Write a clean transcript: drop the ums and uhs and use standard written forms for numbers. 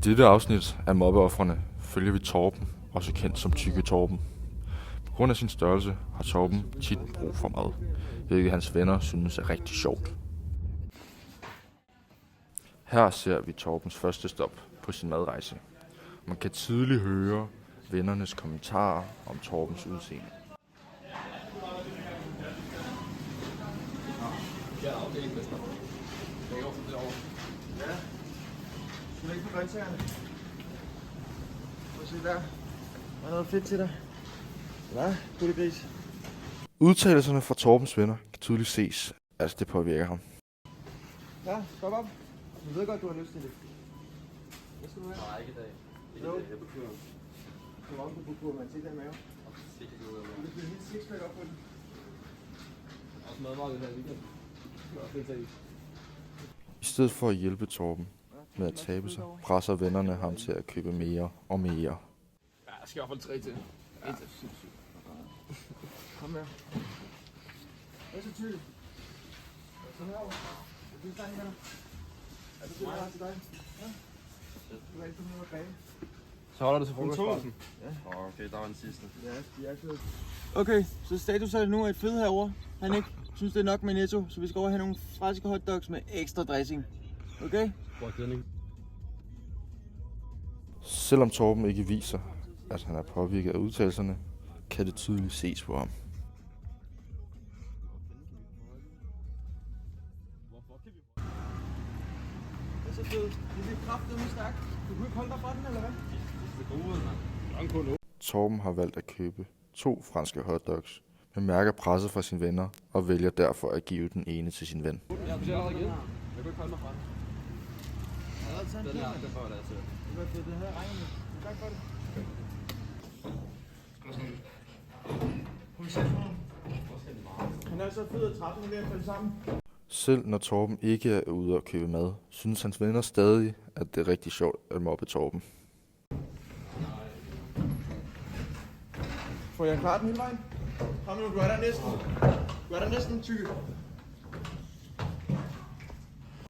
dette afsnit af mobbeofrene følger vi Torben, også kendt som Tykke Torben. På grund af sin størrelse har Torben tit brug for mad, hvilket hans venner synes er rigtig sjovt. Her ser vi Torbens første stop på sin madrejse. Man kan tydeligt høre vennernes kommentarer om Torbens udseende. Skal du ikke på grøntsagerne? Prøv at se der. Der er noget fedt til dig. Hvad? Gris. Udtalelserne fra Torbens venner kan tydeligt ses, at det påvirker ham. Ja, stop op. Jeg ved godt, du har lyst til det. Hvad skal du have? Nej, ikke i dag. Ikke i dag. Jeg er på kur. Hvor mange på kur, man til den mave? Det kan gå ud af mig. Du skal helt sixpack op på den. Også madmarked her i weekenden. Det er også lidt af. I stedet for at hjælpe Torben med at tabe sig, presser vennerne ham til at købe mere og mere. Ja, jeg skal i hvert fald 3 til. Ja. Kom her. Hvad er så tydeligt? Så herovre. Er du stangen med dig? Er du tydeligt her til dig? Ja. Du er ikke på noget bage. Så holder det til frokostpausen. Ja. Okay, der var den sidste. Ja, de er kørt. Okay, så status er nu et fed herovre. Han ikke synes det er nok med Netto, så vi skal over have nogle franske hotdogs med ekstra dressing. Okay? Selvom Torben ikke viser, at han er påvirket af udtalelserne, kan det tydeligt ses på ham. Det er så fedt. Det er kraftedeme stærkt. Du kunne ikke holde dig fra den, eller hvad? Det er gode, mand. Torben har valgt at købe 2 franske hotdogs, men mærker presset fra sine venner og vælger derfor at give den ene til sin ven. Jeg har allerede igen. Jeg kunne ikke holde mig fra den. Den her, den får jeg da til. Det her regner med. Tak for det. Han er så fed at trappen ved at falde sammen. Selv når Torben ikke er ude at købe mad, synes hans venner stadig, at det er rigtig sjovt at mobbe Torben. Får jeg klart den hele vejen? Kom nu, du er der næsten. Du er der næsten, Tykke.